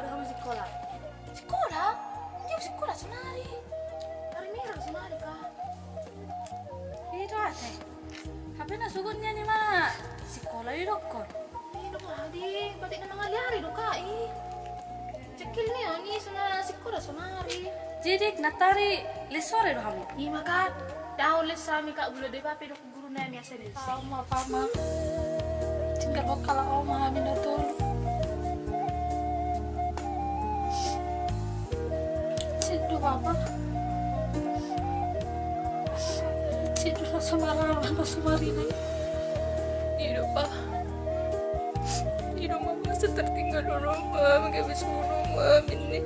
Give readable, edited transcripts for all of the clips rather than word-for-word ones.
udah kamu sekolah? Sekolah? Dia sekolah senari. Hari merah senari kak. Itu ada. Apa nak sugunnya nih mak? Sekolah di dokon. Dok adi, batik nama ngali dok kak. Cekil nih oni sana sekolah senari. Jadi natari lesore do kamu? Iya maka. Tahu les sami kak gula deh papi dok guru nami asal les. Pama. Tinggal bakal kau mah minatul. Situ apa? Situ rasa marah, rasa marina. Hidup pak. Hidup mama tertinggal rumah, nggak bisa rumah ini.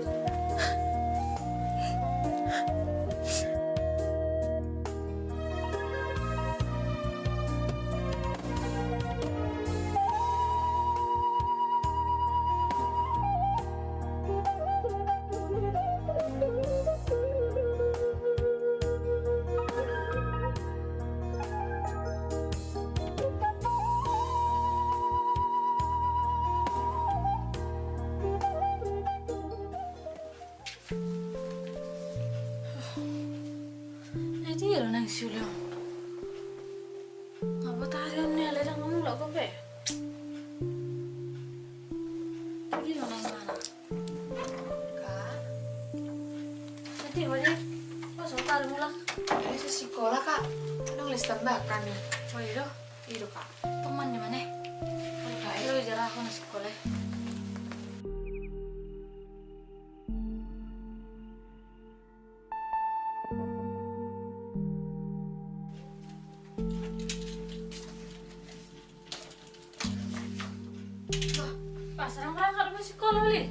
Dia lo nang siulion. Apa tarian ni ada yang kamu lak kape? Dia lo nang mana? Kak, Nanti wajib. Pas tarik mulak. ini sekolah kak. Kadang les tambakan nih. Oh iya. Iya kak. Teman di mana? Oh kak, Lo jarah aku nak sekolah. Pas sekarang berangkat ke sekolah li.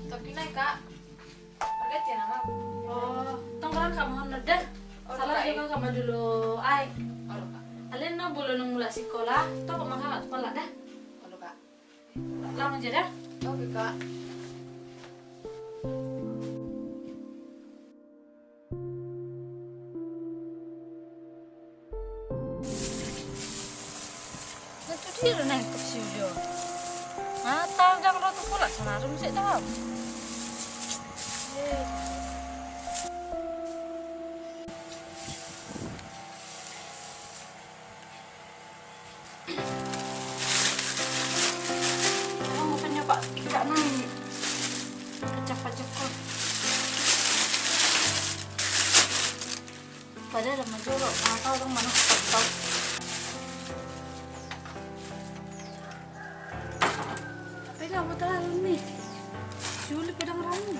tapi naik kak. Perget ya nama. Oh, tongkrong kamu hendak. Oh, Salah Kak, juga kamu dulu. Ay, Halo kak. alin na bulan nung mula sekolah. Tuh kemana sekolah dah? Halo kak. Lama aja dah. Oke kak. Itu dia udah naik ke studio. Tahu jangan rotu pula sana rum sih tahu. Kamu mau nyoba tidak naik. Kecap-kecap kok. Padahal lama jorok, tahu dong mana tahu. Tapi kamu tahu nih, Juli pedang rambut.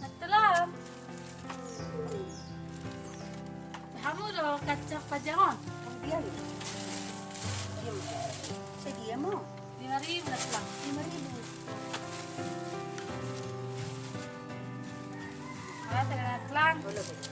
Natalam, kamu udah kacang pajangan? Diam. Saya diam mau. 5.000 Natalam. 5.000. Ada Natalam. Boleh boleh.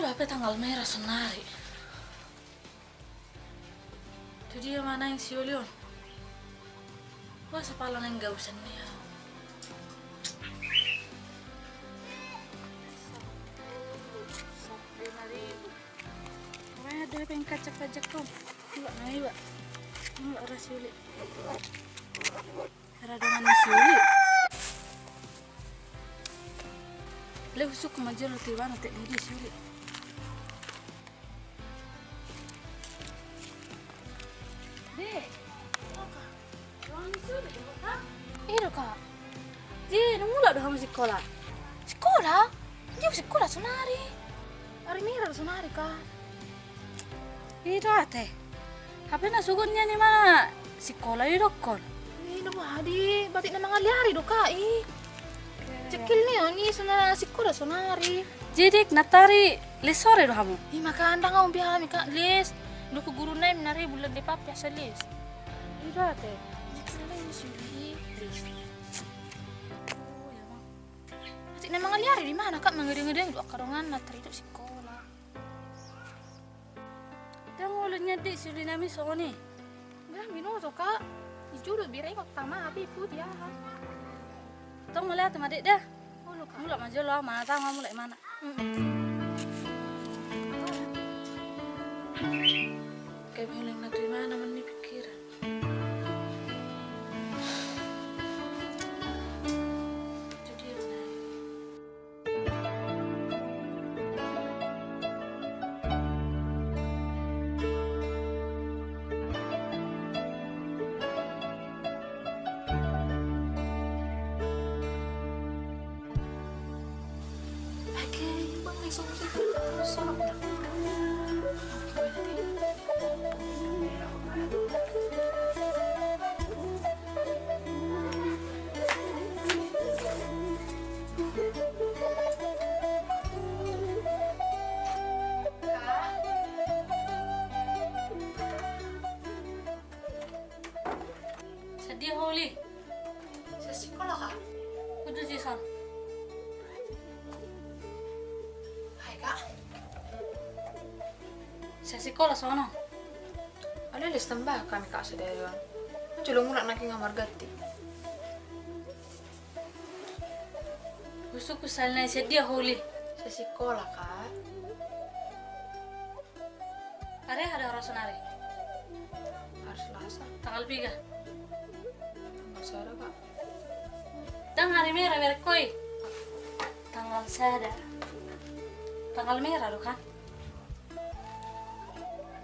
HP tanggal merah senari. Itu dia mana yang si Olion? Wah, sepalan yang gak usah nih ya. Ada yang kacak-kacak kau. Enggak naik, Pak. Enggak rasa Oli. Ada dengan si Oli. Lepas itu kemajuan roti warna tak diri si Oli. Deh. mau sekolah. Sekolah? Dia sekolah sonari. Hari mira sonari ka. Itu ate. Hape na sugunnya ni ma sekolah itu kon. No adi, batik na mga liyari do ka Cekil niyo ni suna sekolah sonari. Jadi natari lesore do hamu. Makanda nga umbiya kami ka les. Do ko guru na minari bulan de papya sa les. Itu ate. Cekil ni suli. Oh ya ma. Batik na mga liyari di mana ka mangedeng-gedeng do karongan na tari do sekolah. Dan ulunnya di suli nami soni. Nggak minuto ka. Ijuro birai waktu ma abi put ya. Tong mulai ate madik dah. Ulu ka. Mulai maju lo mana tahu mau mulai mana. Kayak bilang na tuh mana man pikiran. Jadi na. Sedih Holy. Sa sekolah ka? Kudu son. Hai kak. Sa sekolah sono. Ada list tambah kami kak sedarian. Coba mulak naki ngamar gati. Gusto ko salna sedih Holy. Sa sekolah kak. Are ada orang sonari. Harus Selasa. Tanggal 3. Masara kak. Dan hari merah merek koi. Tanggal sada. Tanggal merah lo kan?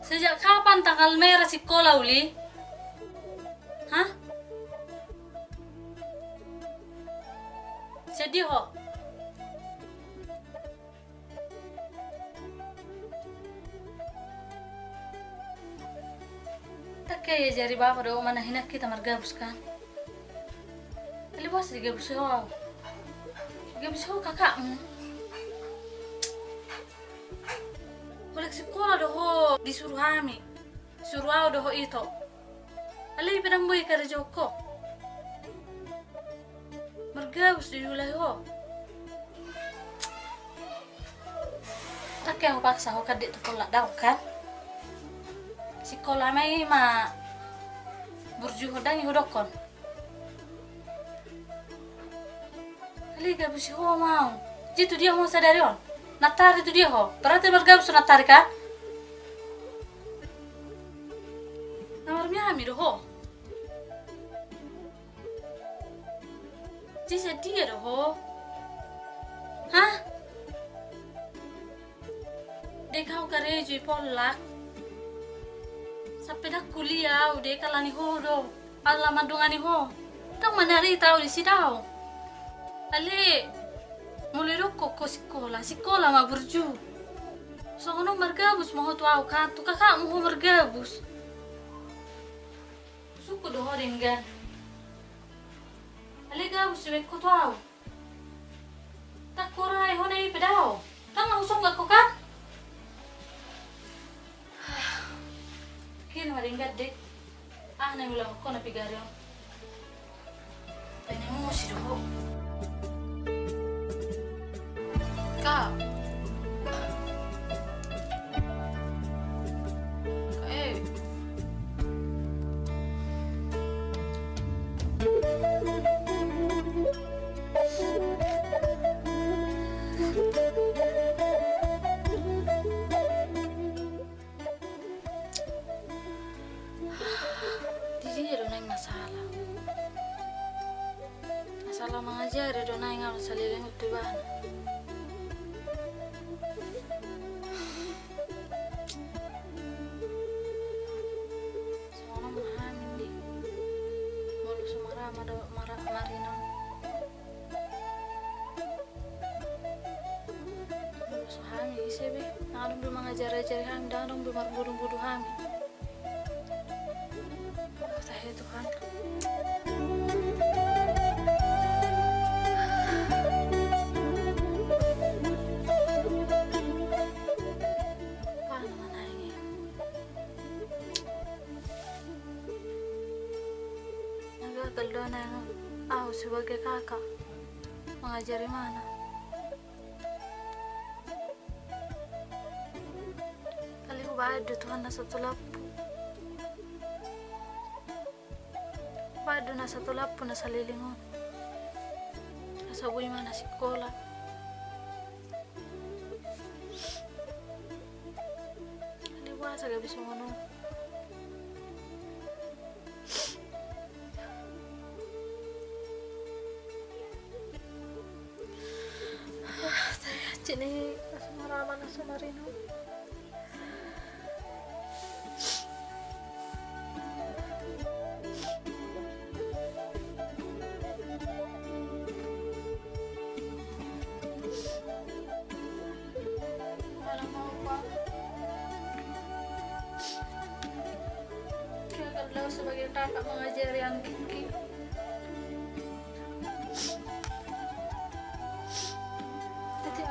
Sejak kapan tanggal merah sekolah Uli? Hah? Sedih ho? Tak kayak jari bapak do mana hinak kita margabus kan? Lepas digabus ho. Gabus ho kakakmu. Kolek sekolah doho disuruh kami. Suruh doho itu. Alai pedang boy kada joko. Margabus di ulai ho. Tak kayak aku paksa ho kadik tu kolak daw kan? Sekolah mai ma burju hodang hodokon. Ali gabus ho mau. Jitu dia mau sadari on. Natar itu dia ho. Berarti bergabus natar kan? Nomornya kami doho. Jadi dia doho. Hah? Dek kau kareju polak. Sampai dah kuliah udah kalani ho do. Allah mandungani ho. Tang manari tahu di sidau. Ale mulai rokok ko sekolah mah berju. Soalnya margabus mau tu au kan tu kakak mau margabus. Suku doh ringan. Ale gabus sebek ko tu au. Tak korai ho nai pedao. Tang usong gak ko kan? Kini maringgat dek. Ah nai ulang ko na pigaryo. Tanya mo si doh. Kak. Jadi ada nang masalah. Masalah mengajar ada nang harus salileng utubana. dong mengajar-ajari kami, dong bodoh-bodoh kami. Saya Tuhan. Mana ini? Nagagal doon na ako sebagai kakak mengajari mana. Kali ko bado Tuhan nasa tulap. Bado nasa tulap po nasa lilingon. Nasa buhay man na sikola. Kaliwa sa gabi sumunod. Sini asmara na sa Marino. Wala mo pa. Kaya kalau sebagai kakak mengajari yang Kiki.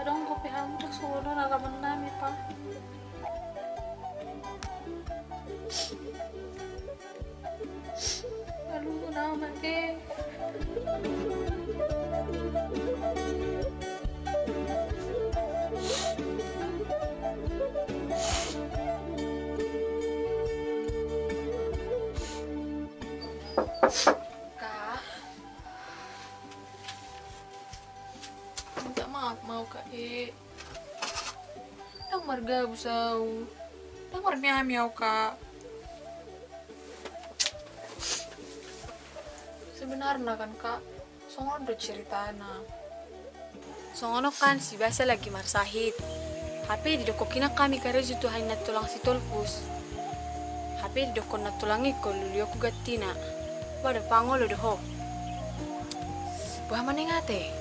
Adong kopi hamu tak suruh nagaman namin pa. Lalu naman ke. Mau kak Dang marga busau. Dang mar miau kak. Sebenarnya kan kak, songon do ceritana. Songono kan si biasa lagi marsahit. HP di dokokina kami kareju tu hanya tulang si tolpus. HP di dokon na tulangi ko lulioku gatina. Bada pangolo doho. Buah mana ngate?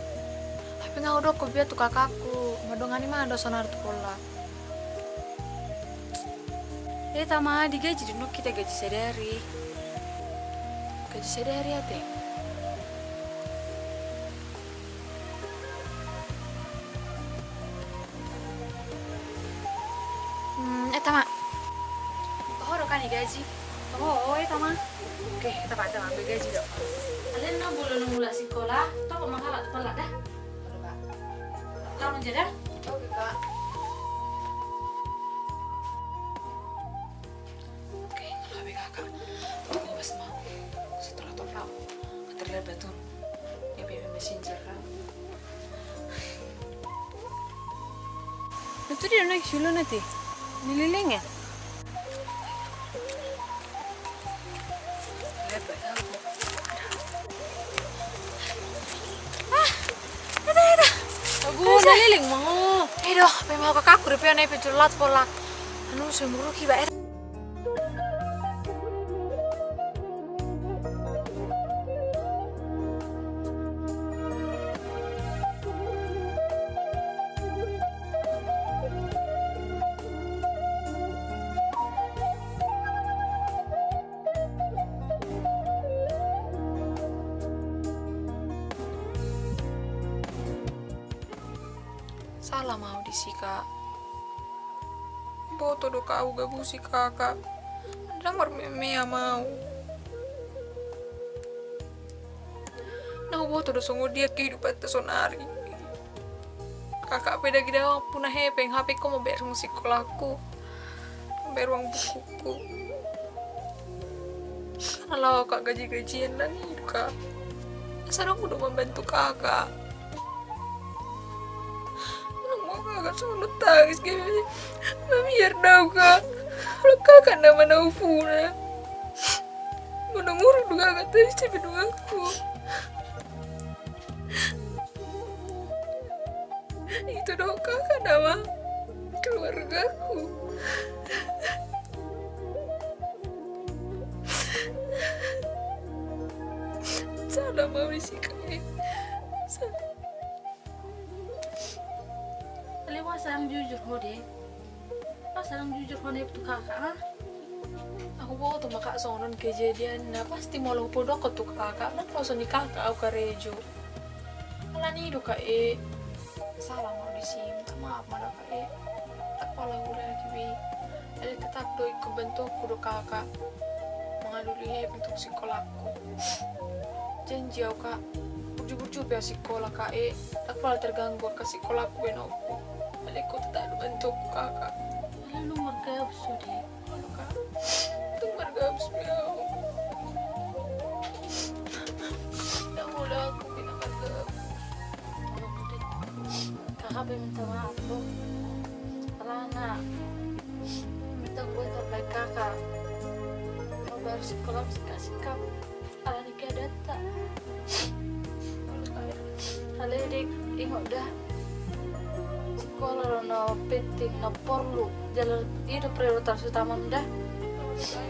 Tapi nggak udah biar tuh kakakku, madongani mah ada sonar tuh pola. Tama digaji dulu kita gaji sedari. Gaji sedari ya teh. Tama. Oh, kan digaji. Oh, tama. Oke, tama ambil gaji dong. Kalian na bulan mula sekolah, toh makalat pelak dah. Kamu jeda? Oke kak. Oke, lebih kakak. Aku bas mau setelah tolak terlihat betul. Ya biar messenger kan. Itu dia naik silo nanti. Nililing ya? Lihat baik aku. Aku nililing mau. Doh, memang kakakku rupanya naik peculat pola. Anu semburuh kiba. Salah mau disika. Boto do kau gabusi kakak. Damar mea mau. Nah boto do songo dia kehidupan tesonari. Kakak beda gida punah hepeng HP ko mau bayar sekolahku. Bayar uang bukuku. Kalau kak gaji-gajian dan hidup kak. Sekarang udah membantu kakak. Kakak selalu tangis gini. Biar tahu kak. Kalau kakak nama naufuna. Mana ngurung juga kakak tadi sampai aku. Itu dong kakak nama keluargaku. Salah mau disikai. Kaliwa sayang jujur ho deh. sarang jujur kone itu kakak ah. Aku bawa tuh maka sonon kejadian nah pasti mau lupa dok tuh kakak nah kalau soni kakak aku karejo malah nih do kak salah mau disimpan maaf mana kak tak pala udah lagi ada tetap doi kebentuk kudu kakak mengaduli bentuk sekolahku janji aku kak ujuk-ujuk ya sekolah kak tak pala terganggu ke sekolahku benokku ada aku tetap ada bentuk kakak Malah nomor kayak sudah. lalu kak itu margabs beliau yang udah aku bilang margabs Kakak minta maaf tuh. Karena minta gue terbaik kakak. Mau baru sekolah sikap. Alani kayak data. Hal ini ingat dah. Sekolah no penting no perlu. Jalan itu prioritas utama dah. lalu kak